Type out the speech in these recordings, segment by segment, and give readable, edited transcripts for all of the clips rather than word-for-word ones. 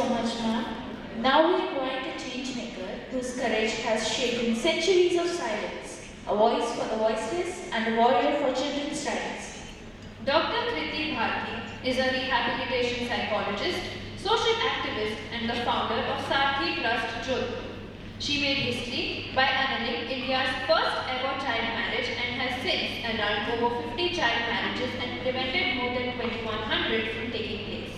so much, ma'am. Now we invite a changemaker whose courage has shaken centuries of silence, a voice for the voiceless and a warrior for children's rights. Dr. Kriti Bharti is a rehabilitation psychologist, social activist, and the founder of Sarthi Trust Jodhpur. She made history by annulling India's first ever child marriage and has since annulled over 50 child marriages and prevented more than 2100 from taking place.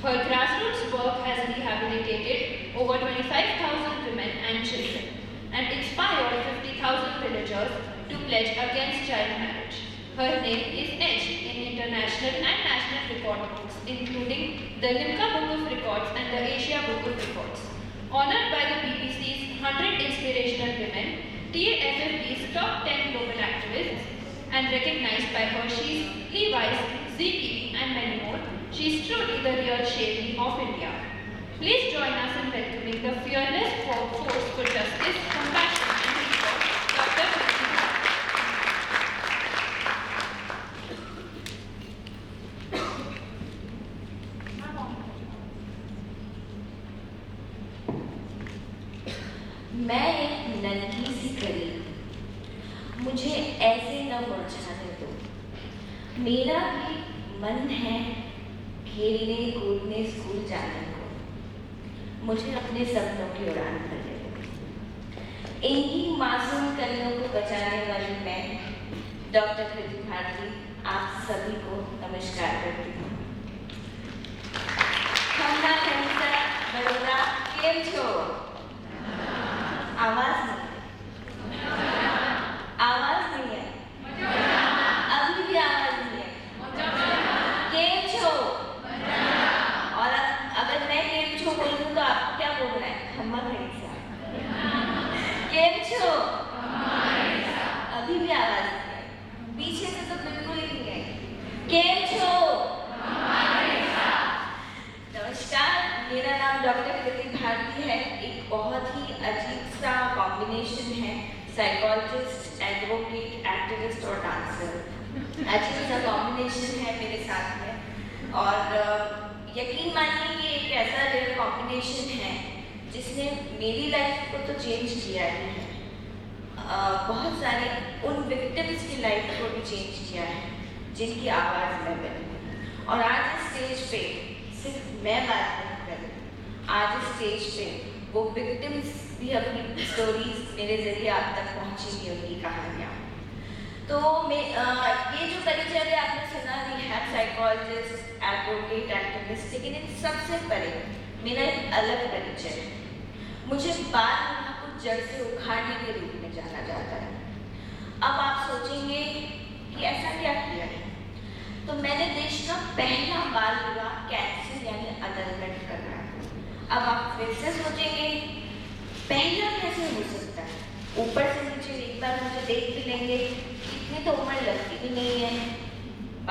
Her grassroots work has rehabilitated over 25,000 women and children and inspired 50,000 villagers to pledge against child marriage. Her name is etched in international and national record books, including the Limca Book of Records and the Asia Book of Records. Honored by the BBC's 100 Inspirational Women, TAFFB's top 10 global activists, and recognized by Hershey's, Levi's, ZTE, and many more, she is truly the real Sherry of India. Please join us in welcoming the fearless force for justice, compassion, and reform, Dr. Kriti Bharti. मैं एक नन्ही सी कली, मुझे ऐसे न मुरझाने दो। मेरा भी मन है खेलने कूदने स्कूल जाने को, मुझे अपने सपनों की उड़ान भरने दो। इन्हीं मासूम कलियों को बचाने वाली मैं डॉक्टर कृति भारती आप सभी को नमस्कार करती हूँ। खन्ना खन्ना बड़ोरा केम छो? आवाज नहीं है, आवाज नहीं है, अभी भी आवाज नहीं है। केम छो? और अगर मैं केम छो बोलूँ तो आपको क्या बोलना है? खम्मा खड़ीसा। केम छो? अभी भी आवाज नहीं है, पीछे से तो बिल्कुल ही नहीं है। केम छो? नमस्कार, मेरा नाम डॉक्टर कृति भारती है। एक बहुत ही अजीब सा कॉम्बिनेशन है, साइकोलॉजिस्ट, एडवोकेट, एक्टिविस्ट और डांसर। अजीब सा कॉम्बिनेशन है मेरे साथ में, और यकीन मानिए ये एक ऐसा रेयर कॉम्बिनेशन है जिसने मेरी लाइफ को तो चेंज किया ही है, बहुत सारे उन विक्टिम्स की लाइफ को भी चेंज किया है जिनकी आवाज़ मैं बनी। और आज इस स्टेज पे सिर्फ मैं बात नहीं कर रही, आज इस स्टेज पे वो विक्टिम्स भी अपनी स्टोरीज मेरे जरिए आप तक पहुँचेंगी, उनकी कहानियाँ। तो मैं ये जो परिचय है आपने सुना, रिहैब साइकोलॉजिस्ट, एडवोकेट, एक्टिविस्ट, लेकिन इन सबसे परे मेरा एक अलग परिचय है। मुझे बाल विवाह को जड़ से उखाड़ने के रूप में जाना जाता है। अब आप सोचेंगे कि ऐसा क्या किया है, तो मैंने देश का पहला बाल विवाह कैंसिल यानी अनलमेंट करना है। अब आप फिर से सोचेंगे पहला कैसे हो सकता है? ऊपर से नीचे एक बार मुझे देख भी लेंगे, इतनी तो उम्र लगती भी नहीं है,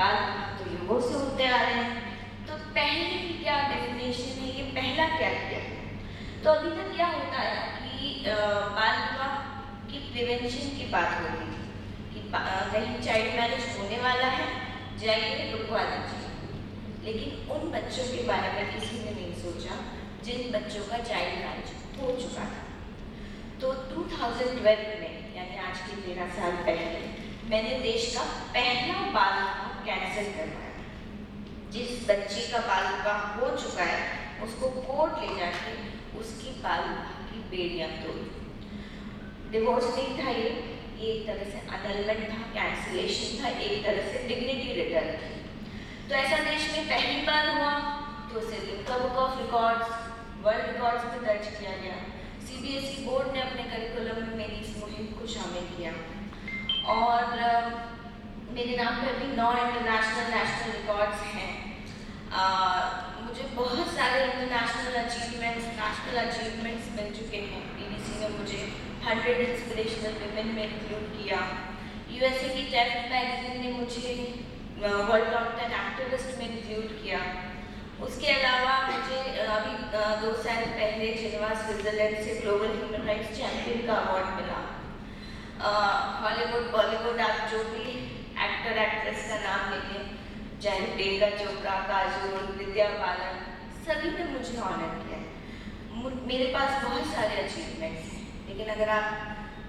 बाल तो युगों से होते आ रहे हैं, तो पहले की क्या डेफिनेशन है, ये पहला क्या किया है? तो अभी तक क्या होता है कि बाल विवाह की प्रिवेंशन की बात होती थी कि कहीं चाइल्ड मैरिज होने वाला है, जाइए रुकवा दीजिए। लेकिन उन बच्चों के बारे में किसी ने नहीं सोचा जिन बच्चों का चाइल्ड मैरिज हो चुका था। तो 2012 में यानी आज के 13 साल पहले मैंने देश का पहला बाल विवाह कैंसिल करवाया। जिस बच्चे का बाल विवाह हो चुका है उसको कोर्ट ले जाके उसकी बाल विवाह की बेड़ियां तोड़ी। डिवोर्स नहीं था ये एक तरह से अनलमेंट था, कैंसिलेशन था, एक तरह से डिग्निटी रिटर्न थी। तो ऐसा देश में पहली बार हुआ तो उसे Limca book of records, world records में दर्ज किया गया। CBSE बोर्ड ने अपने करिकुलम में मेरी इस मुहिम को शामिल किया और मेरे नाम पर भी 9 इंटरनेशनल नेशनल रिकॉर्ड्स हैं। मुझे बहुत सारे इंटरनेशनल अचीवमेंट्स, नेशनल अचीवमेंट्स मिल चुके हैं। BBC ने मुझे 100 इंस्पिरेशनल वुमेन में इंक्लूड किया। USA की टेफ्ट मैगजीन ने मुझे वर्ल्ड टॉप 10 एक्टिविस्ट में इंक्लूड किया। उसके अलावा मुझे अभी 2 साल पहले जिनेवा स्विट्जरलैंड से ग्लोबल ह्यूमन राइट्स चैंपियन का अवार्ड मिला। हॉलीवुड, बॉलीवुड, आप जो भी एक्टर एक्ट्रेस का नाम लेंगे, चाहे प्रियंका चोपड़ा, काजोल, विद्या बालन, सभी ने मुझे ऑनर किया है। मेरे पास बहुत सारे अचीवमेंट्स हैं, लेकिन अगर आप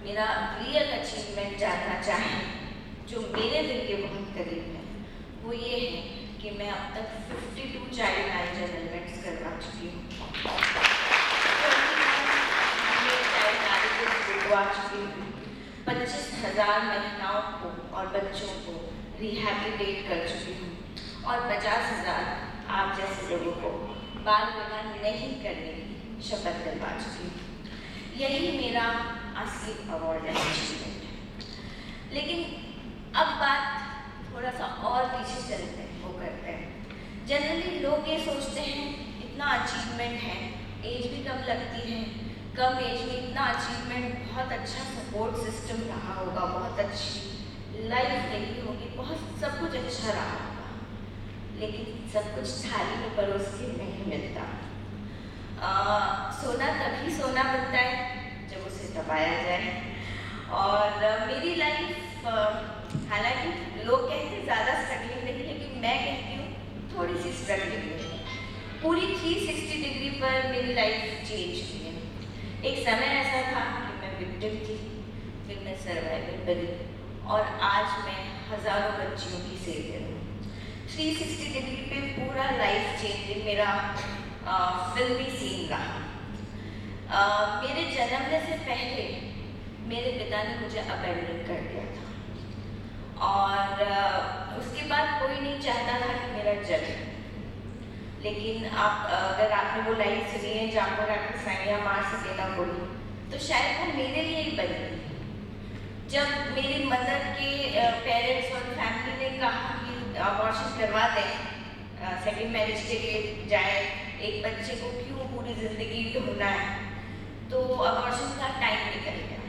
मेरा रियल अचीवमेंट जानना चाहें जो मेरे दिल के बहुत करीब है, वो ये है कि मैं अब तक 52 चाइल्ड लाइन एनरोलमेंट्स करवा चुकी हूँ, 25,000 महिलाओं को और बच्चों को रिहैबिलिटेट कर चुकी हूँ और 50,000 आप जैसे लोगों को बाल विवाह नहीं करने की शपथ दिलवा चुकी हूँ। यही मेरा असली अवार्ड है, अचीवमेंट है। लेकिन अब बात थोड़ा सा और पीछे चलते हैं, वो करते हैं। जनरली लोग ये सोचते हैं इतना अचीवमेंट है, एज भी कम लगती है, कम एज में इतना अचीवमेंट, बहुत अच्छा सपोर्ट सिस्टम रहा होगा, बहुत अच्छी लाइफ रही होगी, बहुत सब कुछ अच्छा रहा होगा। लेकिन सब कुछ थाली में परोस के नहीं मिलता। सोना तभी सोना बनता है जब उसे दबाया जाए। और मेरी लाइफ हालांकि लोग कहते हैं ज़्यादा स्ट्रगलिंग नहीं, लेकिन मैं कहती हूँ थोड़ी सी स्ट्रगलिंग नहीं। पूरी 360 डिग्री पर मेरी लाइफ चेंज हुई है। एक समय ऐसा था कि मैं विक्टिम थी, फिर मैं सर्वाइवर बनी और आज मैं हज़ारों बच्चियों की सेवियर हूँ। 360 डिग्री पे पूरा लाइफ चेंजिंग मेरा फिल्मी सीन रहा। मेरे जन्मने से पहले मेरे पिता ने मुझे अबैंडन कर दिया था और उसके बाद कोई नहीं चाहता था कि मेरा जन्म। लेकिन आप अगर आपने वो लाइन सुनी है जहाँ पर आपकी साइया मार सके ना कोई, तो शायद वो मेरे लिए ही बनी। जब मेरी मदर के पेरेंट्स और फैमिली ने कहा कि अबॉर्शन करवा दें, सेकेंड मैरिज के लिए जाए, एक बच्चे को क्यों पूरी ज़िंदगी ढूंढना है, तो अबॉर्शन का टाइम निकल गया।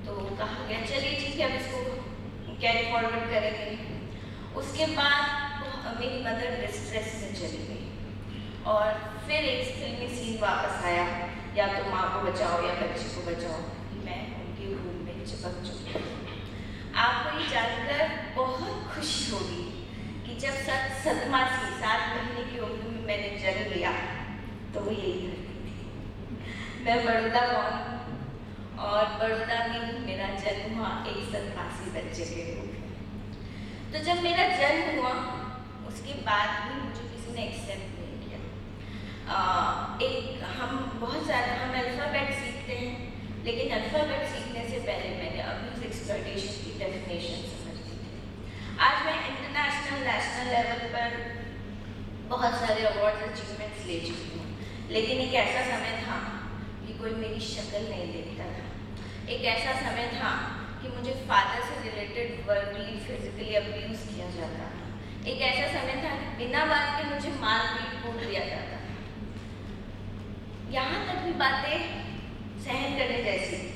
तो कहा गया चलिए ठीक है, अब इसको कैरी फॉरवर्ड करेंगे। उसके बाद मेरी मदर डिस्ट्रेस में चली गई और फिर एक फिल्मी सीन वापस आया, या तो माँ को बचाओ या बच्चे को बचाओ। मैं उनके रूम में चिपक चुकी हूँ। आपको ये जानकर बहुत खुशी होगी कि जब 7 महीने की उम्र में मैंने जन्म लिया तो वो यही करती थी। मैं बड़ौदा born और बड़ौदा में ही मेरा जन्म हुआ एक 87 बच्चे के रूप में। तो जब मेरा जन्म हुआ उसके बाद भी मुझे किसी ने एक्सेप्ट नहीं किया। हम बहुत ज़्यादा हम अल्फ़ाबेट सीखते हैं, लेकिन अल्फ़ाबेट सीखने से पहले मैंने अब्यूज़ एक्सप्लॉयटेशन की डेफिनेशन समझी थी। आज मैं इंटरनेशनल नेशनल लेवल पर बहुत सारे अवार्ड्स अचीवमेंट्स ले चुकी हूँ, लेकिन एक ऐसा समय था कि कोई मेरी शक्ल नहीं देखता था। एक ऐसा समय था कि मुझे फादर से रिलेटेड वर्बली फिजिकली अब्यूज़ किया जाता था। एक ऐसा समय था कि बिना बात के मुझे मारपीट कूट दिया जाता था। यहाँ तक भी बातें सहन करने जैसी थी,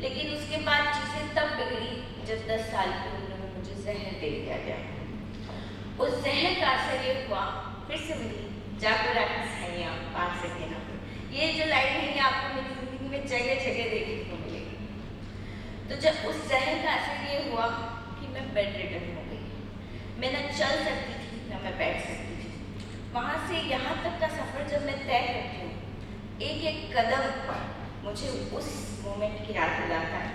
लेकिन उसके बाद चीज़ें तब बिगड़ी जब 10 साल की उम्र में मुझे जहर दे दिया गया। उस जहर का असर ये हुआ, फिर से वही जाकर आपकी साइयाँ पा सके ना। ये जो लाइन है ये आपको मेरी ज़िंदगी में जगह जगह देखने को मिलेगी। तो जब उस जहर का असर ये हुआ कि मैं बेड रिडन हो गई, मैं न चल सकती थी न मैं बैठ सकती थी। वहाँ से यहाँ तक का सफ़र जब मैं तय करती हूँ, एक एक कदम मुझे उस मोमेंट की याद दिलाता है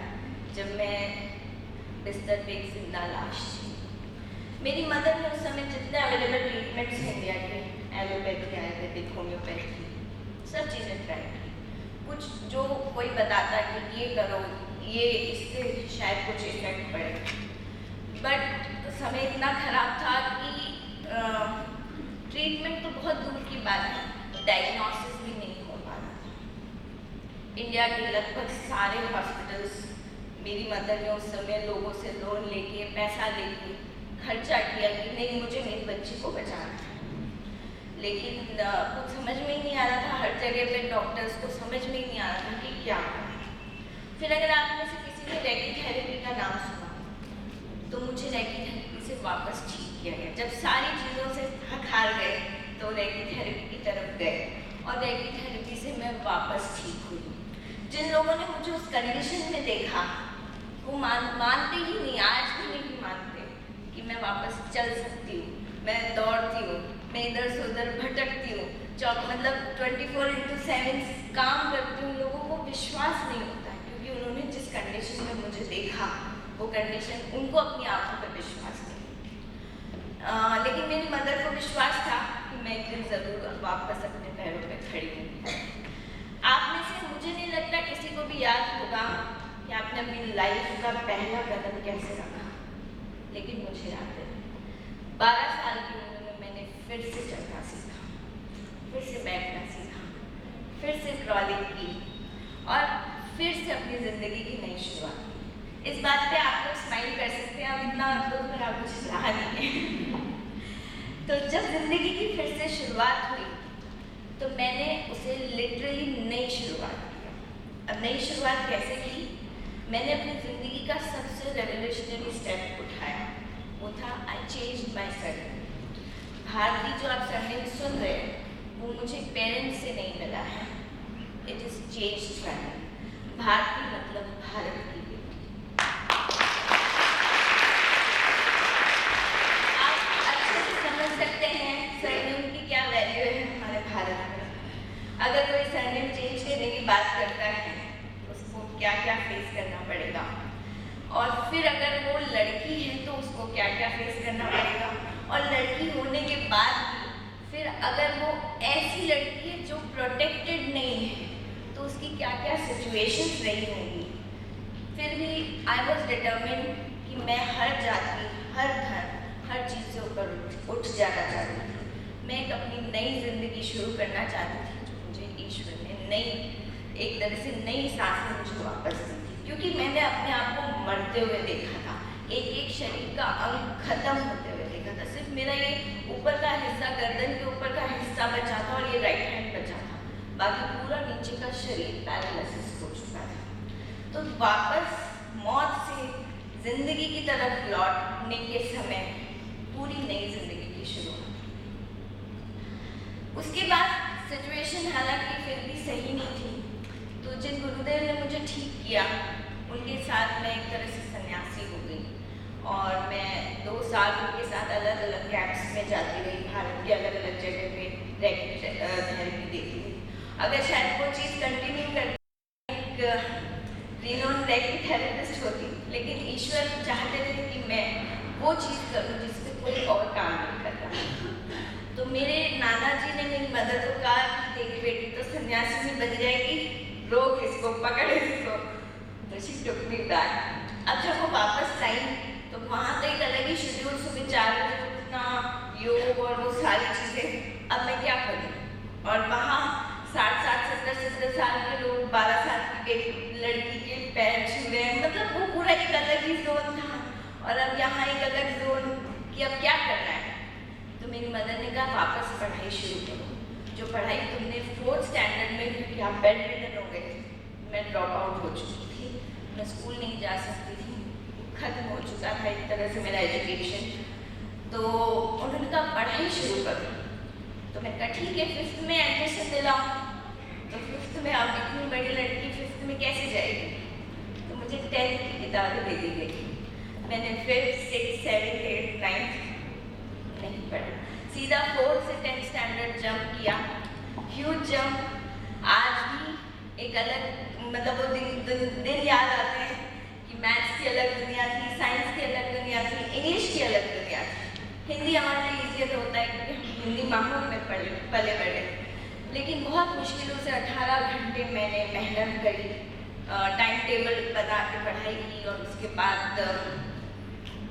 जब मैं बिस्तर पे एक जिंदा लाश थी। मेरी मदर ने उस समय जितने अवेलेबल ट्रीटमेंट्स हैं इंडिया के, एलोपैथी, आयुर्वेदिक, होम्योपैथी, सब चीज़ें ट्राई की। कुछ जो कोई बताता कि ये करो, ये इससे शायद कुछ इफेक्ट पड़े, बट समय इतना ख़राब था कि ट्रीटमेंट तो बहुत दूर की बात है, डायग्नोसिस भी नहीं हो पा रहा था। इंडिया के लगभग सारे हॉस्पिटल्स, मेरी मदर ने उस समय लोगों से लोन लेके, पैसा लेके खर्चा किया कि नहीं मुझे मेरी बच्ची को बचाना है, लेकिन कुछ समझ में ही नहीं आ रहा था। हर जगह पे डॉक्टर्स को समझ में ही नहीं आ रहा था कि क्या करें। फिर अगर आप में से किसी ने रेकी थेरेपी का नाम सुना, तो मुझे रेकी थेरेपी से वापस ठीक किया गया। जब सारी चीज़ों से थक हार गए तो रेकी थेरेपी की तरफ गए और रेकी थेरेपी से मैं वापस ठीक हुई। जिन लोगों ने मुझे उस कंडीशन में देखा वो मानते ही नहीं, आज भी नहीं मानते कि मैं वापस चल सकती हूँ, मैं दौड़ती हूँ, मैं इधर से उधर भटकती हूँ, जॉब मतलब 24/7 काम करती हूँ, लोगों को विश्वास नहीं होता है क्योंकि उन्होंने जिस कंडीशन में मुझे देखा वो कंडीशन उनको अपनी आंखों पर विश्वास नहीं। लेकिन मेरी मदर को विश्वास था कि मैं एक दिन ज़रूर वापस अपने पैरों पे खड़ी हूँ। आप में से मुझे नहीं लगता किसी को भी याद होगा कि आपने अपनी लाइफ का पहला कदम कैसे रखा, लेकिन मुझे याद है 12 साल की उम्र में मैंने फिर से चलना सीखा, फिर से बैठना सीखा, फिर से क्रॉलिंग की और फिर से अपनी ज़िंदगी की नई शुरुआत की। इस बात पे आप लोग स्माइल कर सकते हैं, अब इतना तो फिर आप कुछ रहा नहीं है। तो जब ज़िंदगी की फिर से शुरुआत हुई तो मैंने उसे लिटरली नई शुरुआत की। अब नई शुरुआत कैसे की? मैंने अपनी ज़िंदगी का सबसे रेवोल्यूशनरी स्टेप उठाया, वो था I change my surname. Bharti जो आप सरनेम सुन रहे हैं वो मुझे पेरेंट्स से नहीं मिला है, it is change surname. Bharti मतलब भारत की बेटी। आप अच्छे से समझ सकते हैं सरनेम की क्या वैल्यू है हमारे भारत में। अगर कोई सरनेम चेंज करने की बात करता है उसको क्या क्या फेस करना पड़ेगा, और फिर अगर वो लड़की है तो उसको क्या क्या फेस करना पड़ेगा, और लड़की होने के बाद भी फिर अगर वो ऐसी लड़की है जो प्रोटेक्टेड नहीं है तो उसकी क्या क्या सिचुएशंस रही होंगी। फिर भी आई वॉज डिटर्मिन्ड कि मैं हर जाति, हर धर्म, हर चीज़ से ऊपर उठ जाना चाहती थी। मैं एक अपनी नई ज़िंदगी शुरू करना चाहती थी जो मुझे ईश्वर ने नई, एक तरह से नई सांसें मुझे वापस दी थी, क्योंकि मैंने अपने आप को मरते हुए देखा था, एक एक शरीर का अंग खत्म होते हुए देखा था। सिर्फ मेरा ये ऊपर का हिस्सा, गर्दन के ऊपर का हिस्सा बचा था और ये राइट हैंड बचा था, बाकी पूरा नीचे का शरीर पैरालिसिस हो चुका था। तो वापस मौत से जिंदगी की तरफ लौटने के समय पूरी नई जिंदगी की शुरुआत। उसके बाद सिचुएशन हालांकि फिर भी सही नहीं थी, तो जिन गुरुदेव ने मुझे ठीक किया उनके साथ मैं एक तरह से सन्यासी हो गई और मैं 2 साल उनके साथ अलग अलग कैंप्स में जाती रही, भारत के अलग अलग जगह पे थेरेपी देती रही। अगर शायद वो चीज़ कंटिन्यू करती एक रिनोन थेरेपिस्ट होती, लेकिन ईश्वर चाहते थे कि मैं वो चीज़ करूँ जिससे कोई और काम नहीं करता। तो मेरे नाना जी ने मेरी मदर को कहा कि तेरी बेटी तो सन्यासी में बन जाएगी, रोक इसको, पकड़ इसको। तो शी टुक मी बैक। अब जब वो वापस आई तो वहाँ तो एक अलग ही शेड्यूल, सुबह 4 बजे उठना, योग और वो सारी चीज़ें। अब मैं क्या करूँ? और वहाँ 60, 70 साल के लोग 12 साल की लड़की के पैर छू रहे हैं, मतलब वो पूरा एक अलग ही जोन था। और अब यहाँ एक अलग जोन कि अब क्या करना है। तो मेरी मदर ने कहा वापस पढ़ाई शुरू करो, जो पढ़ाई तुमने 4th स्टैंडर्ड में, क्योंकि आप बेड रिडन हो गए, मैं ड्रॉप आउट हो चुकी थी, मैं स्कूल नहीं जा सकती थी, खत्म हो चुका था एक तरह से मेरा एजुकेशन। तो उन्होंने कहा पढ़ाई शुरू करो। तो मैं कहा ठीक है, 5th में एडमिशन दिलाऊँ। तो 5th में आप इतनी बड़ी लड़की 5th में कैसे जाएगी? तो मुझे 10th की किताबें दे दी गई। मैंने 5th, 6th, 7th, 8th, 9th नहीं पढ़ा, सीधा 4th से 10th स्टैंडर्ड जंप किया, ह्यूज जंप। आज भी एक अलग, मतलब वो दिन याद आते हैं कि मैथ्स की अलग दुनिया थी, साइंस की अलग दुनिया थी, इंग्लिश की अलग दुनिया थी। हिंदी हमारे लिए ईजियर होता है क्योंकि हम हिंदी माहौल में पले बड़े, लेकिन बहुत मुश्किलों से 18 घंटे मैंने मेहनत करी, टाइम टेबल बना के पढ़ाई की और उसके बाद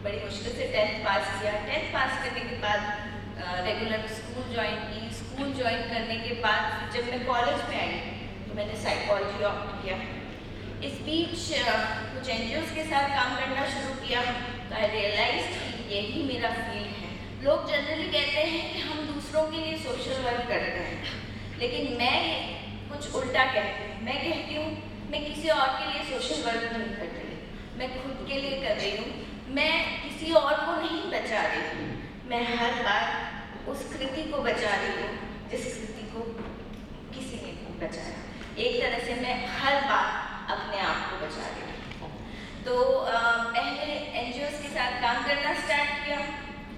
बड़ी मुश्किल से 10th पास किया। 10th पास करने के बाद रेगुलर स्कूल ज्वाइन की। स्कूल ज्वाइन करने के बाद जब मैं कॉलेज में आई तो मैंने साइकोलॉजी ऑप्ट किया। इस बीच कुछ NGOs के साथ काम करना शुरू किया तो आई रियलाइज कि यही मेरा फील्ड है। लोग जनरली कहते हैं कि हम दूसरों के लिए सोशल वर्क करते हैं, लेकिन मैं कुछ उल्टा कहती हूँ। मैं कहती हूँ मैं किसी और के लिए सोशल वर्क नहीं कर रही, मैं खुद के लिए कर रही हूँ। मैं किसी और को नहीं बचा रही हूँ, मैं हर बार उस कृति को बचा रही हूँ जिस कृति को किसी ने नहीं बचाया। एक तरह से मैं हर बार अपने आप को बचा रही हूँ। तो पहले NGOs के साथ काम करना स्टार्ट किया,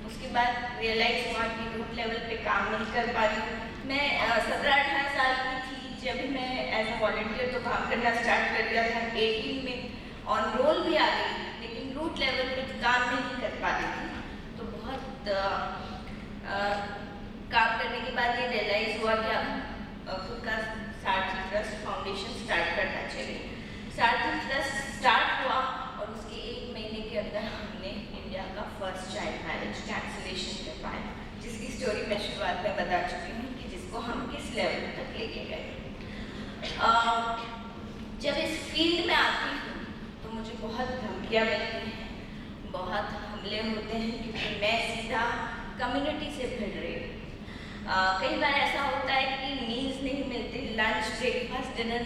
उसके बाद रियलाइज हुआ कि रूट लेवल पे काम नहीं कर पा रही हूँ। मैं 17-18 साल की थी जब मैं एज अ वॉलंटियर तो काम करना स्टार्ट कर दिया था। 18 में ऑन रोल भी आ गई, लेकिन रूट लेवल पे काम नहीं कर पाती थी। तो बहुत काम करने के बाद ये रियलाइज़ हुआ कि अब खुद का सारथी ट्रस्ट फाउंडेशन स्टार्ट करना चाहिए। सारथी ट्रस्ट स्टार्ट हुआ और उसके 1 महीने के अंदर हमने इंडिया का फर्स्ट चाइल्ड मैरिज कैंसिलेशन करवाया, जिसकी स्टोरी मैं शुरुआत में बता चुकी हूँ कि जिसको हम किस लेवल तक लेके गए। जब इस फील्ड में आती हूँ तो मुझे बहुत धमकियाँ मिलती हैं, बहुत हमले होते हैं, क्योंकि मैं सीधा कम्युनिटी से भिड़ रही हूँ। कई बार ऐसा होता है कि मील्स नहीं मिलते, लंच ब्रेकफास्ट डिनर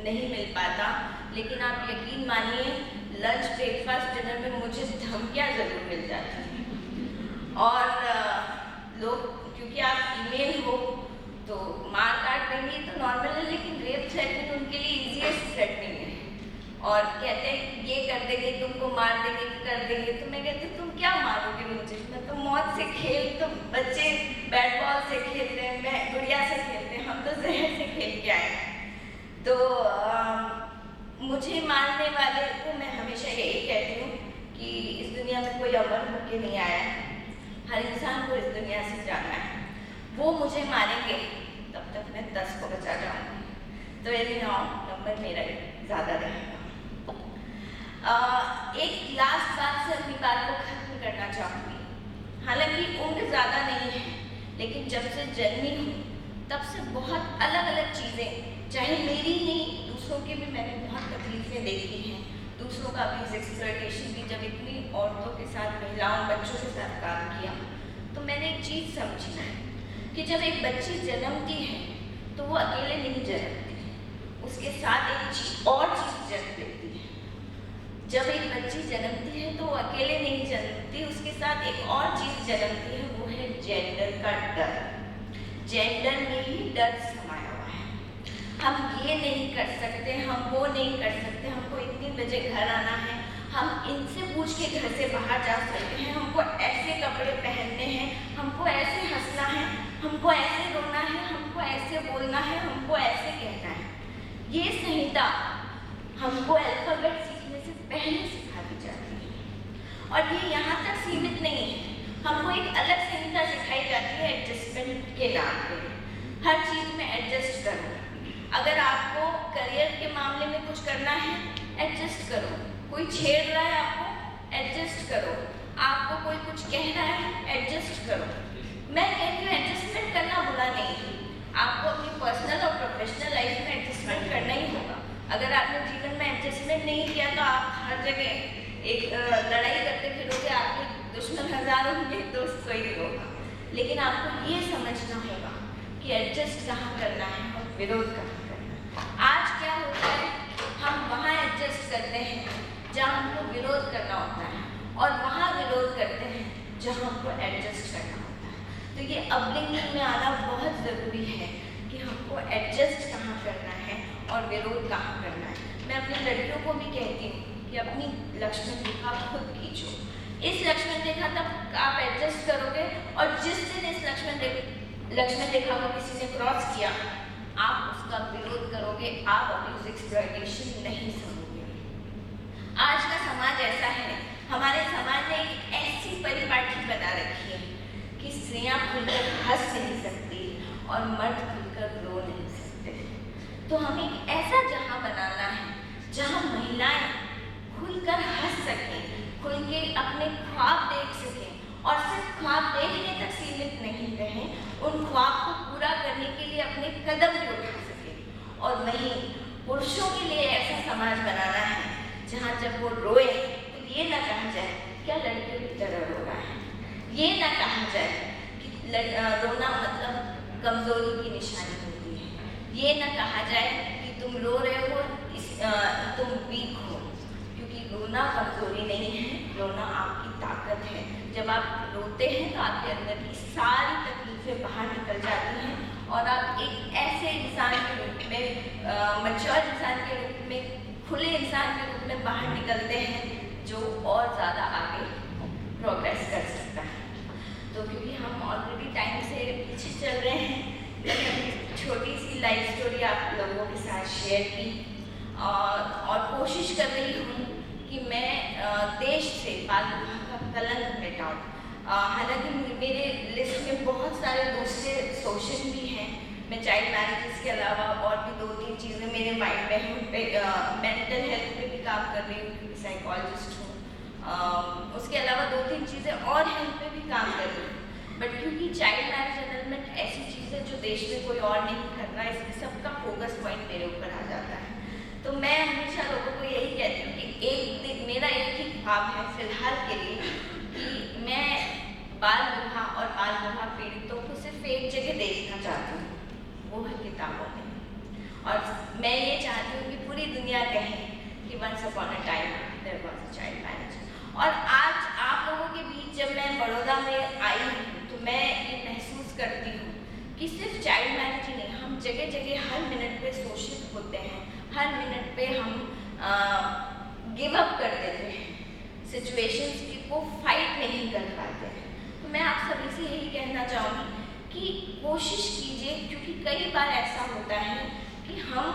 नहीं मिल पाता, लेकिन आप यकीन मानिए लंच ब्रेकफास्ट डिनर में मुझे धमकियाँ ज़रूर मिल जाती हैं। और लोग, क्योंकि आप फीमेल हो तो मार काट देंगे तो नॉर्मल है, लेकिन रेप थ्रेटनिंग उनके लिए ईजीएस्ट थ्रेटनिंग है। और कहते हैं ये कर देंगे, तुमको मार देंगे, कर देंगे। तो मैं कहती तुम क्या मारोगे मुझे, मैं तो मौत से खेल, तो बच्चे बैट बॉल से खेलते हैं, मैं गुड़िया से खेलते हैं, हम तो जहर से खेल के आए हैं। तो मुझे मारने वाले को मैं हमेशा यही कहती हूँ कि इस दुनिया में कोई अमर होके नहीं आया है, हर इंसान को इस दुनिया से जाना है। वो मुझे मारेंगे तब तक मैं 10 को बचा जाऊँगी। तो यदि नंबर मेरा ज़्यादा रहेगा। एक लास्ट बात से अपनी बात को खत्म करना चाहूँगी। हालांकि उम्र ज़्यादा नहीं है, लेकिन जब से जन्मी हूँ तब से बहुत अलग अलग चीज़ें, चाहे मेरी नहीं दूसरों की भी, मैंने बहुत तकलीफ़ें देखी हैं। दूसरों का भी एक्सप्लॉयटेशन भी। जब इतनी औरतों के साथ, महिलाओं, बच्चों के साथ काम किया तो मैंने एक चीज़ समझी कि जब एक बच्ची जन्मती है तो वो अकेले नहीं जन्मती, उसके साथ एक और चीज़ जन्म लेती है। जब एक बच्ची जन्मती है तो वो अकेले नहीं जन्मती, उसके साथ एक और चीज़ जन्मती है, वो है जेंडर का डर। जेंडर में ही डर समाया हुआ है। हम ये नहीं कर सकते, हम वो नहीं कर सकते, हमको इतनी बजे घर आना है, हम इनसे पूछ के घर से बाहर जा सकते हैं, हमको ऐसे कपड़े पहनने हैं, हमको ऐसे हंसना है, हमको ऐसे रोना है, हमको ऐसे बोलना है, हमको ऐसे कहना है। ये संहिता हमको अल्फाबेट सीखने से पहले सिखा दी जाती है। और ये यहाँ तक सीमित नहीं है, हमको एक अलग संहिता सिखाई जाती है एडजस्टमेंट के नाम पे। हर चीज़ में एडजस्ट करो। अगर आपको करियर के मामले में कुछ करना है, एडजस्ट करो। कोई छेड़ रहा है आपको, एडजस्ट करो। आपको कोई कुछ कह रहा है, एडजस्ट करो। मैं कहती हूँ एडजस्टमेंट करना बुरा नहीं है। आपको अपनी पर्सनल और प्रोफेशनल लाइफ में एडजस्टमेंट करना ही होगा। अगर आपने जीवन में एडजस्टमेंट नहीं किया तो आप हर जगह एक लड़ाई करते फिरोगे, आपके दुश्मन 1000 होंगे, दोस्त कोई नहीं होगा। लेकिन आपको ये समझना होगा कि एडजस्ट कहाँ करना है और विरोध कहाँ करना है। आज क्या होता है, हम वहाँ एडजस्ट करते हैं जहाँ हमको विरोध करना होता है, और वहाँ विरोध करते हैं जहाँ हमको एडजस्ट करना होता है। तो ये अपब्रिंगिंग में आना बहुत ज़रूरी है कि हमको एडजस्ट कहाँ करना है और विरोध कहाँ करना है। मैं अपनी लड़कियों को भी कहती हूँ कि अपनी लक्ष्मण रेखा खुद खींचो। इस लक्ष्मण रेखा तक आप एडजस्ट करोगे, और जिस दिन इस लक्ष्मण रेखा को किसी ने क्रॉस किया, आप उसका विरोध करोगे, आप अब्यूज एक्सप्लॉयटेशन नहीं सहोगे। आज का समाज ऐसा है, हमारे समाज ने एक ऐसी परिपाटी बना रखी है कि स्त्रियां खुलकर हंस नहीं सकती और मर्द खुलकर रो नहीं सकते। तो हमें एक ऐसा जहां बनाना है जहां महिलाएं खुलकर हंस सकें, खुल के अपने ख्वाब देख सकें, और सिर्फ ख्वाब देखने तक सीमित नहीं रहें, उन ख्वाब को पूरा करने के लिए अपने कदम भी उठा सकें। और वहीं पुरुषों के लिए ऐसा समाज बनाना है जहाँ जब वो रोए तो ये ना कहा जाए क्या लड़कियों की तरह रो रहा है, ये ना कहा जाए कि रोना मतलब कमजोरी की निशानी होती है, ये ना कहा जाए कि तुम रो रहे हो तुम वीक हो, क्योंकि रोना कमजोरी नहीं है, रोना आपकी ताकत है। जब आप रोते हैं तो आपके अंदर की सारी तकलीफें बाहर निकल जाती हैं, और आप एक ऐसे इंसान के रूप में, मैच्योर इंसान के रूप में, खुले इंसान के रूप में बाहर निकलते हैं, जो और ज़्यादा आगे प्रोग्रेस कर सकता है। तो क्योंकि हम ऑलरेडी टाइम से पीछे चल रहे हैं, छोटी सी लाइफ स्टोरी आप लोगों के साथ शेयर की और कोशिश कर रही हूँ कि मैं देश से बाल विवाह का कलंक मिटाऊँ। हालांकि मेरे लिस्ट में बहुत सारे दूसरे शोषण भी हैं। मैं चाइल्ड मैरिजेस के अलावा और भी 2-3 चीज़ें मेरे माइंड में हैं। उन पर मेंटल हेल्थ पे भी काम कर रही हूँ क्योंकि साइकोलॉजिस्ट हूँ। उसके अलावा 2-3 चीज़ें और हैं, उन पर भी काम कर रही हूँ। बट क्योंकि चाइल्ड मैरिज एनलमेंट ऐसी चीज़ है जो देश में कोई और नहीं कर रहा है, इसलिए सबका फोकस पॉइंट मेरे ऊपर आ जाता है। तो मैं हमेशा लोगों को यही कहती हूँ कि मेरा एक ही ख्वाब है फिलहाल के लिए कि मैं बाल विवाह और बाल विवाह पीड़ितों को सिर्फ एक जगह देखना चाहती हूँ, वो है किताबों में। और मैं ये चाहती हूँ कि पूरी दुनिया कहे कि once upon a time there was a child marriage. और आज आप लोगों के बीच जब मैं बड़ौदा में आई हूँ तो मैं ये महसूस करती हूँ कि सिर्फ चाइल्ड मैरिज ही नहीं, हम जगह जगह हर मिनट पे शोषित होते हैं, हर मिनट पे हम गिव अप कर देते हैं, सिचुएशंस को फाइट नहीं कर पाते हैं। तो मैं आप सभी से यही कहना चाहूँगी कि कोशिश कीजिए, क्योंकि कई बार ऐसा होता है कि हम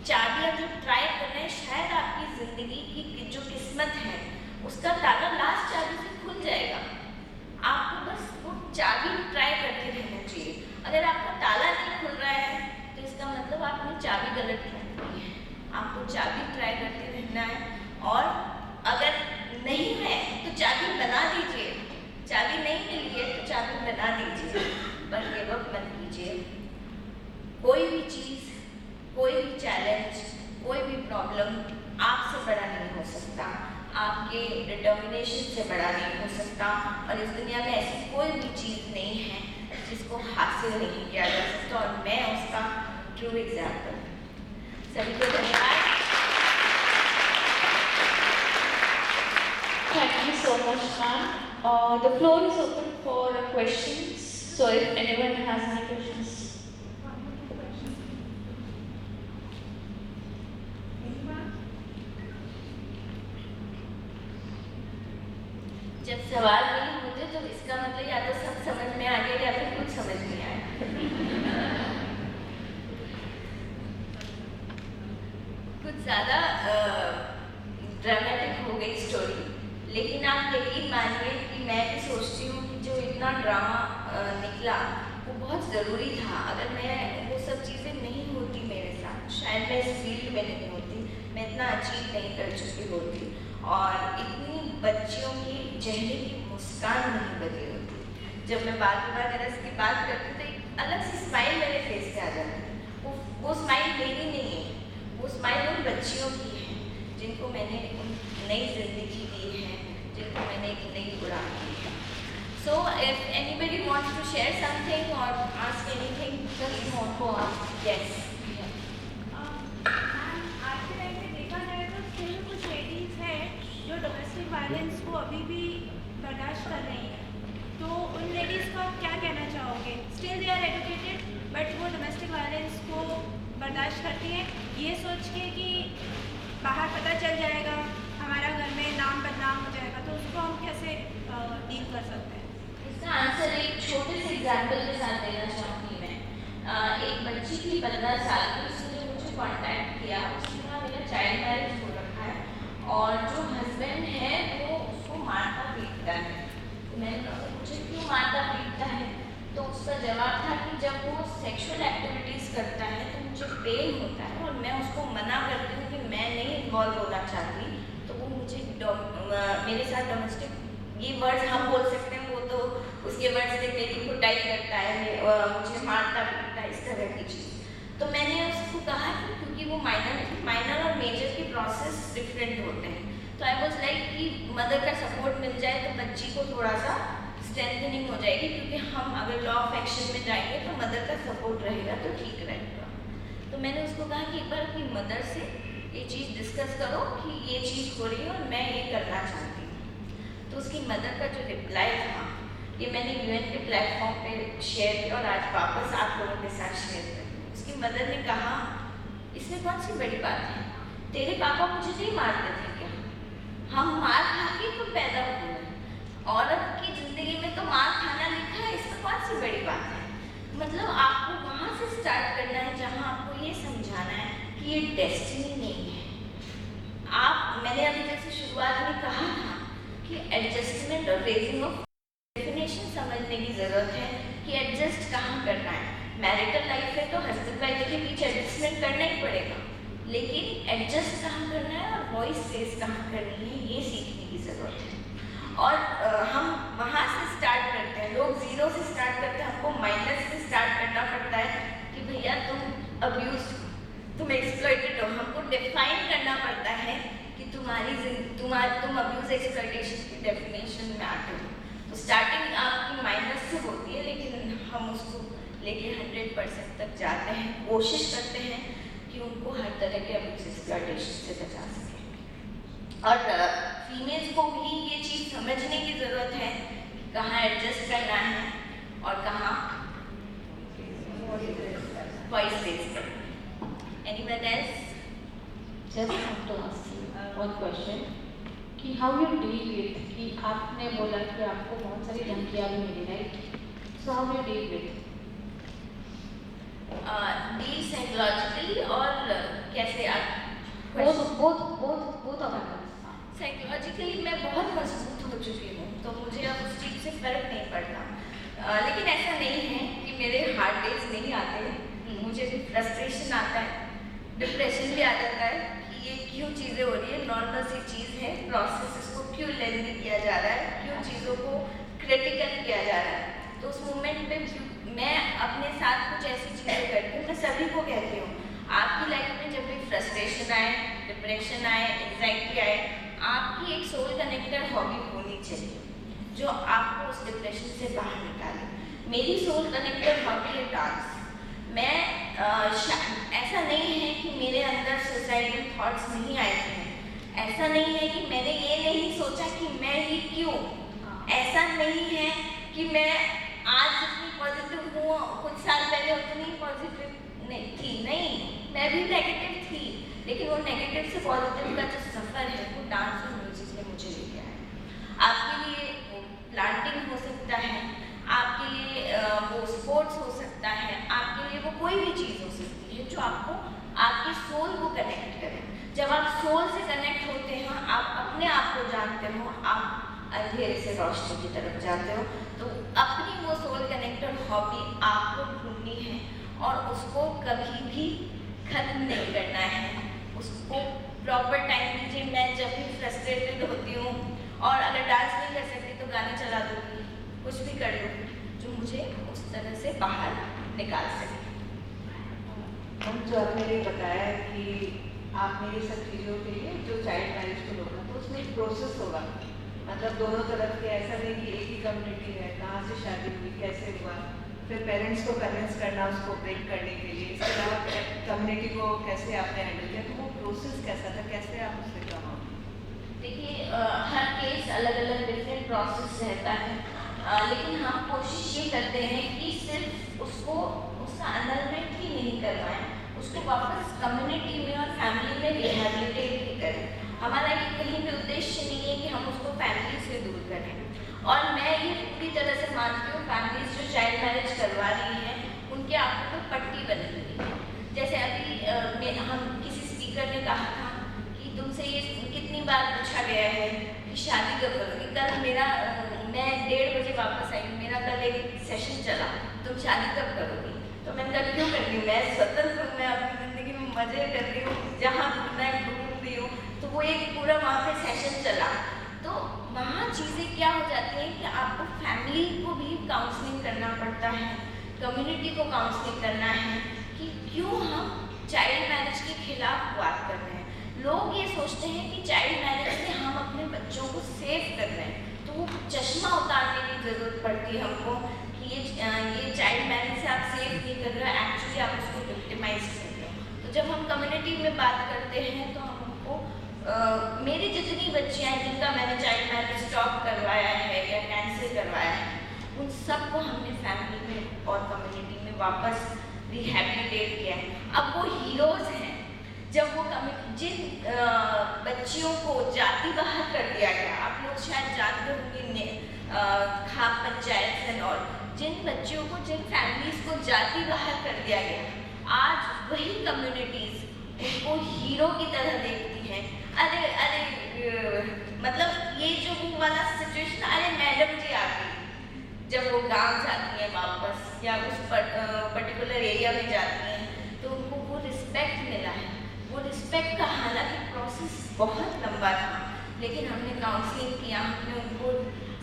चाबियाँ जो ट्राई कर रहे हैं, शायद आपकी ज़िंदगी की जो किस्मत है उसका ताला लास्ट चाबी से खुल जाएगा। आपको बस वो चाबी ट्राई करते रहना चाहिए। अगर आपका ताला नहीं खुल रहा है तो इसका मतलब आपने चाबी गलत ट्राई की है। आपको चाबी ट्राई करते रहना है, और अगर नहीं है तो चाबी बना दीजिए। चाबी नहीं मिली है तो चाबी बना दीजिए, पर गिव अप मत कीजिए। कोई भी चीज़, कोई भी चैलेंज, कोई भी प्रॉब्लम आपसे बड़ा नहीं हो सकता, आपके डिटर्मिनेशन से बड़ा नहीं हो सकता। और इस दुनिया में ऐसी कोई भी चीज़ नहीं है जिसको हासिल नहीं किया जा सकता, और मैं उसका ट्रू एग्जाम्पल। सभी को धन्यवाद। Thank you so much, ma'am. The floor is open for questions. So if anyone has any questions. जब सवाल नहीं होते तो इसका मतलब या तो सब समझ में आ गया या फिर कुछ समझ नहीं आया। कुछ ज़्यादा ड्रामेटिक हो गई स्टोरी, लेकिन आप यकीन मानिए कि मैं भी सोचती हूँ कि जो इतना ड्रामा निकला वो बहुत ज़रूरी था। अगर मैं वो सब चीज़ें नहीं होती मेरे साथ, शायद मैं इस फील्ड में नहीं होती, मैं इतना अचीव नहीं कर चुकी होती, और इतनी बच्चियों की चेहरे की मुस्कान नहीं बदली होती। जब मैं बाल विवाह दिवस की बात करती तो एक अलग सी स्माइल मेरे फेस पे आ जाती है। वो स्माइल मेरी नहीं है, वो स्माइल उन बच्चियों की है जिनको मैंने नई जिंदगी दी है, जिनको मैंने एक नई उड़ान दी है। So if anybody wants to share something और ask anything, just want to ask. Yes, आज के टाइम में देखा जाए तो स्टिल कुछ लेडीज़ हैं जो डोमेस्टिक वायलेंस को अभी भी बर्दाश्त कर रही हैं, तो उन लेडीज़ को आप क्या कहना चाहोगे? Still they are educated but वो डोमेस्टिक वायलेंस को बर्दाश्त करती हैं, ये सोच के कि बाहर पता चल जाएगा, हमारा घर में नाम बदनाम हो जाएगा, तो उसको हम कैसे डील कर सकते हैं? इसका आंसर एक छोटे से एग्जाम्पल के साथ देना चाहूँगी मैं। एक बच्ची थी 15 साल की, उसने मुझे कांटेक्ट किया। उसके बाद मेरा चाइल्ड मैरिज हो रखा है और जो हस्बैंड है वो उसको मारता पीटता है। तो मैंने उससे पूछा क्यों मारता पीटता है, तो उसका जवाब था कि जब वो सेक्सुअल एक्टिविटीज़ करता है तो मुझे पेन होता है और मैं उसको मना करती हूँ कि मैं नहीं इन्वॉल्व होना चाहती, तो वो मुझे मेरे साथ डोमेस्टिक, ये वर्ड्स हम बोल सकते हैं, वो तो उसके वर्ड्स से मेरी कुटाई करता है, मुझे मारता पीटता है, इस तरह की चीज़। तो मैंने उसको कहा कि क्योंकि वो माइनर और मेजर के प्रोसेस डिफरेंट होते हैं, तो आई वाज लाइक कि मदर का सपोर्ट मिल जाए तो बच्ची को थोड़ा सा स्ट्रेंथनिंग हो जाएगी, क्योंकि हम अगर लॉ ऑफ एक्शन में जाएंगे तो मदर का सपोर्ट रहेगा तो ठीक रहेगा। तो मैंने उसको कहा कि एक बार अपनी मदर से ये चीज़ डिस्कस करो कि ये चीज़ हो रही है और मैं ये करना चाहती हूँ। तो उसकी मदर का जो रिप्लाई था, ये मैंने UN के प्लेटफॉर्म पे शेयर किया और आज वापस आप लोगों के साथ शेयर कर। उसकी मदर ने कहा, इसमें कौन सी बड़ी बात है, तेरे पापा मुझे नहीं मारते थे क्या, हम मार खा के तो पैदा हुए, औरत की ज़िंदगी में तो मार खाना लिखा है, इसमें कौन सी बड़ी बात है। मतलब आपको वहाँ से स्टार्ट करना मैरिटल लाइफ है तो हस्बैंड वाइफ के बीच एडजस्टमेंट करना ही पड़ेगा, लेकिन एडजस्ट कहाँ करना है और वॉइस रेस कहाँ करनी है ये सीखने की ज़रूरत है। और हम वहाँ से स्टार्ट करते हैं, लोग जीरो से स्टार्ट करते हैं, हमको माइनस से स्टार्ट करना पड़ता है कि भैया तुम अब्यूज, तुम एक्सप्लॉइटेड हो। हमको डिफाइन करना पड़ता है कि तुम अब्यूज एक्सप्लॉइटेशन की डेफिनेशन में आते हो। तो स्टार्टिंग आपकी माइनस से होती है, लेकिन हम उसको लेके 100% तक जाते हैं, कोशिश करते हैं कि उनको हर तरह के अब्यूज एक्सप्लॉइटेशन से बचा सकें। और फीमेल्स को भी ये चीज़ समझने की ज़रूरत है कि कहाँ एडजस्ट करना है और कहाँ वॉइस रेज करना है। Anyone else? Just want to ask you one question कि how you deal with कि आपने बोला कि आपको बहुत सारी धमकियाँ भी मिली, right? So how you deal with? Deal psychologically और कैसे आप both of them. साइकोलॉजिकली मैं बहुत मजबूत हो चुकी हूँ, तो मुझे अब उस चीज़ से फ़र्क नहीं पड़ता। लेकिन ऐसा नहीं है कि मेरे हार्ड डेज नहीं आते, मुझे भी फ्रस्ट्रेशन आता है, डिप्रेशन भी आ जाता है कि ये क्यों चीज़ें हो रही है, नॉर्मल सी चीज़ है, प्रोसेस इसको क्यों लेंदी किया जा रहा है, क्यों चीज़ों को क्रिटिकल किया जा रहा है। तो उस मोमेंट पे मैं अपने साथ कुछ ऐसी चीज़ें करती हूँ, मैं सभी को कहती हूँ, आपकी लाइफ में जब भी फ्रस्ट्रेशन आए, डिप्रेशन आए, एंग्जाइटी आए, आपकी एक सोल कनेक्टेड हॉबी होनी चाहिए जो आपको उस डिप्रेशन से बाहर निकाले। मेरी सोल कनेक्टेड हॉबी है डांस। मैं ऐसा नहीं है कि मेरे अंदर सुसाइडल थॉट्स नहीं आए थे, ऐसा नहीं है कि मैंने ये नहीं सोचा कि मैं ही क्यों, ऐसा नहीं है कि मैं आज जितनी पॉजिटिव हूँ कुछ साल पहले उतनी पॉजिटिव नहीं थी, नहीं, मैं भी नेगेटिव थी, लेकिन वो नेगेटिव से पॉजिटिव का जो सफ़र है वो डांस और म्यूजिक ने मुझे लेके आया। आपके लिए वो प्लांटिंग हो सकता है, आपके लिए वो स्पोर्ट्स हो सकता है, आपके लिए वो कोई भी चीज़ हो सकती है जो आपको आपके सोल को कनेक्ट करे। जब आप सोल से कनेक्ट होते हैं, आप अपने आप को जानते हो, आप अंधेरे से रोशनी की तरफ जाते हो। तो अपनी वो सोल कनेक्टेड हॉबी आपको ढूंढनी है और उसको कभी भी खत्म नहीं करना है, उसको प्रॉपर टाइम दीजिए। मैं जब भी फ्रस्ट्रेटेड होती हूँ और अगर डांस नहीं कर सकती तो गाने चला दूँगी, कुछ भी कर लूँ जो मुझे उस तरह से बाहर निकाल सके। हम जो आपने ये बताया कि आपने ये सब चीज़ों के लिए जो चाइल्ड मैरिज को रोका, तो उसमें एक प्रोसेस होगा, मतलब दोनों तरफ के, ऐसा नहीं कि एक ही कम्युनिटी है, कहाँ से शादी हुई, कैसे हुआ, फिर पेरेंट्स को कन्विंस करना उसको ब्रेक करने के लिए, इसके अलावा कम्युनिटी को कैसे आपने हैंडल किया, तो वो प्रोसेस कैसा था, कैसे आप उससे कम आओ? देखिए हर केस अलग अलग डिफरेंट प्रोसेस रहता है, लेकिन हम कोशिश ये करते हैं कि सिर्फ उसको उसका अनलमेंट ही नहीं करवाएं, उसको वापस कम्युनिटी में और फैमिली में रिहैबिलिटेट भी करें। हमारा ये कहीं भी उद्देश्य नहीं है कि हम उसको फैमिली से दूर करें। और मैं ये पूरी तरह से मानती हूँ, फैमिलीज जो चाइल्ड मैरिज करवा रही हैं उनके आंखों पर पट्टी बनी हुई है। जैसे अभी हम किसी स्पीकर ने कहा था कि तुमसे ये कितनी बार पूछा गया है कि शादी कब करोगी। कल मैं 1:30 बजे वापस आई, मेरा कल एक सेशन चला, तुम शादी कब करोगी? तो मैंने कहा क्यों कर रही हूँ, मैं स्वतंत्र हूँ, मैं अपनी ज़िंदगी में मज़े कर रही हूँ, जहाँ घूमना है घूम रही हूँ। तो वो एक पूरा वहाँ पे सेशन चला। तो वहाँ चीज़ें क्या हो जाती हैं कि आपको फैमिली को भी काउंसलिंग करना पड़ता है, कम्युनिटी को काउंसलिंग करना है कि क्यों हम चाइल्ड मैरिज के खिलाफ बात कर रहे हैं। लोग ये सोचते हैं कि चाइल्ड मैरिज से हम अपने बच्चों को सेव कर रहे हैं, तो वो चश्मा उतारने की ज़रूरत पड़ती है हमको कि ये चाइल्ड मैरिज से आप सेव नहीं कर रहे हो, एक्चुअली आप उसको विक्टिमाइज कर रहे हो। तो जब हम कम्युनिटी में बात करते हैं तो हम उनको मेरी जितनी बच्चियाँ हैं जिनका मैंने चाइल्ड मैरिज स्टॉप करवाया है या कैंसिल करवाया है, उन सबको हमने फैमिली में और कम्युनिटी में वापस रिहैबिलिटेट किया है। अब वो हीरोज़ हैं। जब वो जिन बच्चियों को जाति बाहर कर दिया गया, आप लोग शायद जानते होंगे खाप पंचायत एंड ऑल, जिन बच्चियों को, जिन फैमिलीज को जाति बाहर कर दिया गया, आज वही कम्युनिटीज़ उनको हीरो की तरह देखती हैं। अरे मतलब ये जो वो वाला सिचुएशन, अरे मैडम जी आ गई, जब वो गांव जाती हैं वापस या उस पर्टिकुलर पर्टिकुलर एरिया में जाती हैं तो उनको वो रिस्पेक्ट मिला है। वो रिस्पेक्ट का हालांकि प्रोसेस बहुत लंबा था, लेकिन हमने काउंसलिंग किया, हमने उनको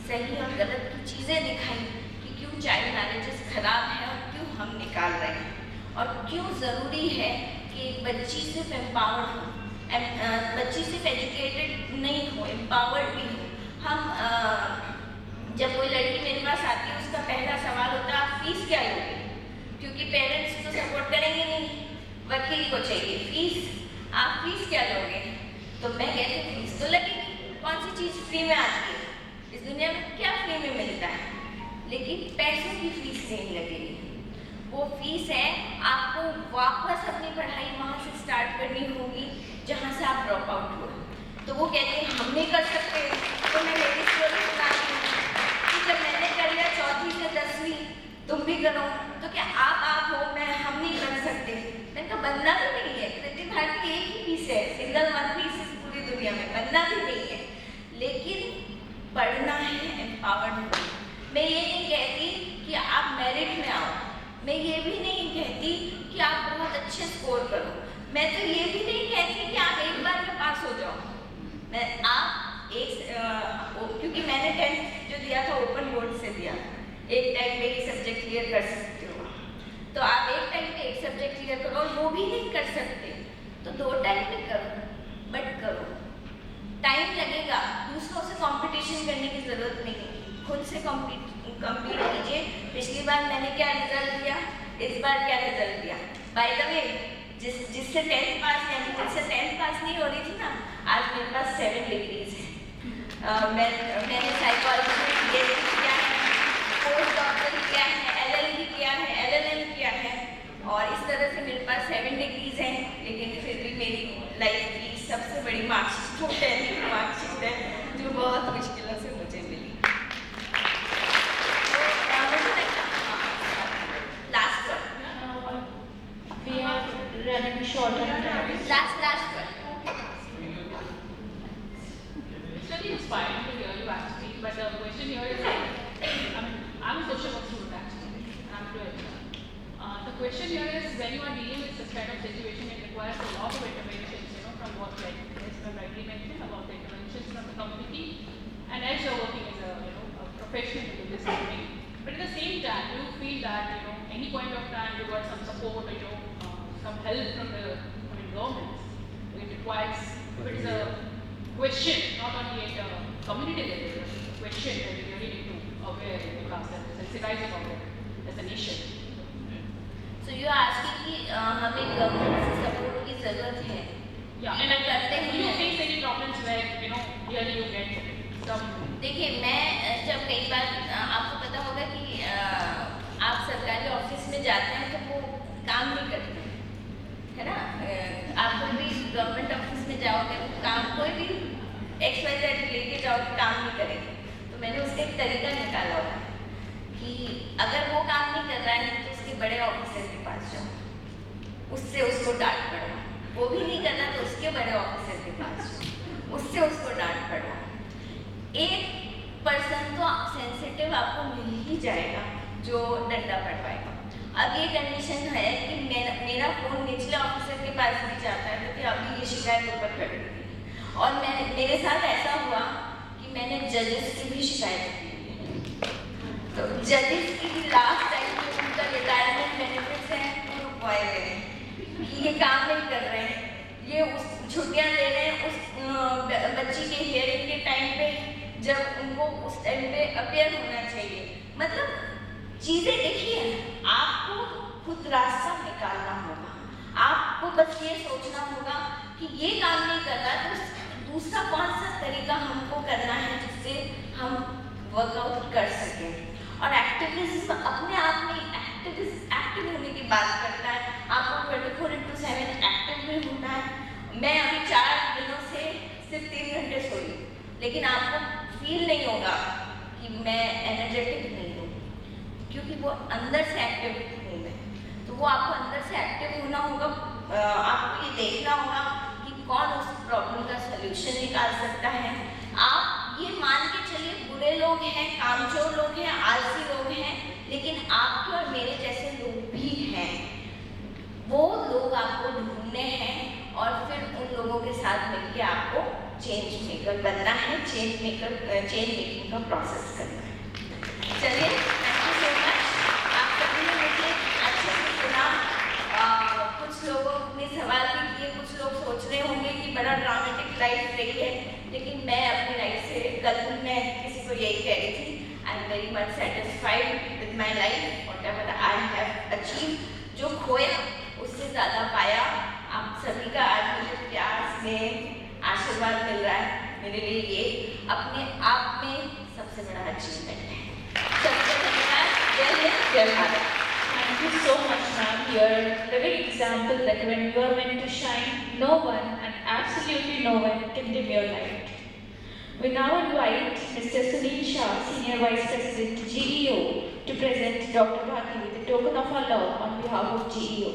सही और गलत की चीज़ें दिखाई कि क्यों चाइल्ड मैरिजेस खराब है और क्यों हम निकाल रहे हैं और क्यों ज़रूरी है कि बच्ची सिर्फ एम्पावर्ड हो, बच्ची सिर्फ एजुकेटेड नहीं हो, एम्पावर्ड भी हो। हम जब कोई लड़की मेरे पास आती है उसका पहला सवाल होता है आप फीस क्या लोगे, क्योंकि पेरेंट्स तो सपोर्ट करेंगे नहीं, वकील को चाहिए फीस, आप फीस क्या लोगे? तो मैं कहती हूँ फीस तो लगेगी, कौन सी चीज़ फ्री में आती है? इस दुनिया में क्या फ्री में मिलता है? लेकिन पैसों की फीस नहीं लगेगी। वो फीस है आपको वापस अपनी पढ़ाई वहाँ से स्टार्ट करनी होगी जहाँ से आप ड्रॉप आउट हुए। तो वो कहते हैं हम नहीं कर सकते, तो मैं मेरी स्टोरी सुनाती हूँ कि जब मैंने कर लिया 4वीं से 10वीं, तुम भी करो, तो क्या आप हो, हम नहीं कर सकते? मैंने कहा बनना भी नहीं है, कृति भारती एक ही पीस है, सिंगल वन पीस इस पूरी दुनिया में, बनना भी नहीं है, लेकिन पढ़ना है, एम्पावर्ड होना। मैं ये नहीं कहती कि आप मेरिट में आओ, मैं ये भी नहीं कहती कि आप बहुत अच्छे स्कोर करो, मैं तो ये भी नहीं कहती कि आप एक बार में पास हो जाओ। क्योंकि मैंने 10th जो दिया था ओपन बोर्ड से दिया, एक टाइम में ही सब्जेक्ट क्लियर कर सकते हो, तो आप एक टाइम में एक सब्जेक्ट क्लियर करो और वो भी नहीं कर सकते तो 2 टाइम में करो, बट करो। टाइम लगेगा, दूसरों से कंपटीशन करने की ज़रूरत नहीं है, खुद से compete कीजिए। पिछली बार मैंने क्या रिजल्ट दिया, इस बार क्या रिजल्ट दिया। बाय द वे जिससे 10th पास नहीं हो रही थी ना, आज मेरे पास 7 डिग्रीज है। मैंने साइकोलॉजी में PhD किया है, पोस्ट डॉक्टर किया है, LLB किया है, LLM किया है, और इस तरह से मेरे पास 7 डिग्रीज हैं, लेकिन फिर भी मेरी लाइफ की सबसे बड़ी मार्कशीट वो 10th की मार्कशीट है जो बहुत मुश्किलों से मुझे मिली। Last one, We are running short on time. Last one. It's very inspiring to hear you actually, but the question here is, I'm a social work student actually, I'm 12. The question here is, when you are dealing with such kind of situation, it requires a lot of interventions, from what like Mr. rightly mentioned about the interventions from the community, and as you're working as a professional in this domain. But at the same time, do you feel that, any point of time you got some support or, some help from the governments? It requires, if it is a question, not only at a community level, but a question that we really need to aware of ourselves, sensitize about it as a nation. So you are asking कि हमें government से support की ज़रूरत है? Yeah, and करते do you हैं। face any problems where, really you get some? देखिए, मैं जब कई बार आपको पता होगा कि आप सरकारी ऑफिस में जाते हैं तो वो काम नहीं करते हैं, है ना? आप कोई भी गवर्नमेंट ऑफिस में जाओगे तो काम, कोई भी XYZ लेके जाओगे, काम नहीं करेंगे। तो मैंने उसका एक तरीका निकाला होगा कि अगर वो काम नहीं कर रहा है तो उसके बड़े ऑफिसर के पास जाओ, उससे उसको डांट पड़वा। वो भी नहीं कर रहा तो उसके बड़े ऑफिसर के पास जाओ, उससे उसको डांट पड़वा। 1% तो सेंसिटिव आपको मिल ही जाएगा जो डंडा पड़वाएगा। अब ये कंडीशन है कि मेरा फ़ोन निचले ऑफिसर के पास भी जाता है क्योंकि अभी ये शिकायत ऊपर खड़ी हुई, और मेरे साथ ऐसा हुआ कि मैंने जजेस की भी शिकायत की है। तो जजेस की भी लास्ट टाइम जो उनका रिटायरमेंट बेनिफिट्स हैं वो रुकवाए गए हैं कि ये काम नहीं कर रहे हैं, ये उस छुट्टियाँ ले रहे हैं उस बच्ची के हियरिंग के टाइम पे जब उनको उस टाइम पे अपेयर होना चाहिए। मतलब चीज़ें देखिए, आपको खुद रास्ता निकालना होगा, आपको बस ये सोचना होगा कि ये काम नहीं कर रहा तो दूसरा कौन सा तरीका हमको करना है जिससे हम वर्कआउट कर सकें। और एक्टिविज्म अपने आप में एक्टिव होने की बात करता है, आपको 24/7 एक्टिव भी होना है। मैं अभी 4 दिनों से सिर्फ 3 घंटे सोई, लेकिन आपको फील नहीं होगा कि मैं एनर्जेटिक नहीं हूँ, क्योंकि वो अंदर से एक्टिव हूँ मैं। तो वो आपको अंदर से एक्टिव होना होगा, आपको ये देखना होगा कि कौन उस प्रॉब्लम का सलूशन निकाल सकता है। आप ये मान के चलिए बुरे लोग हैं, कामचोर लोग हैं, आलसी लोग हैं, लेकिन आपके और मेरे जैसे लोग भी हैं चेंज मेकिंग का प्रोसेस करना है। चलिए, थैंक यू सो मच। आप सभी ने मुझे अच्छे से सुना। कुछ लोगों ने सवाल भी किए, कुछ लोग सोच रहे होंगे कि बड़ा ड्रामेटिक लाइफ रही है, लेकिन मैं अपनी लाइफ से कल भी मैं किसी को यही कह रही थी, I am very much satisfied with my life, whatever I have achieve. जो खोया उससे ज़्यादा पाया। आप सभी का आज मुझे प्यार में आशीर्वाद मिल रहा है, मेरे लिए ये अपने आप में सबसे बड़ा अचीवमेंट है। सबसे धन्यवाद। जय हिंद, जय Bharat. Thank you so much, ma'am. You're a living example that when you are meant to shine, no one and absolutely no one can dim your light. We now invite Mr. Sunil Shah, Senior Vice President, GEO, to present Dr. Bhati with a token of our love on behalf of GEO.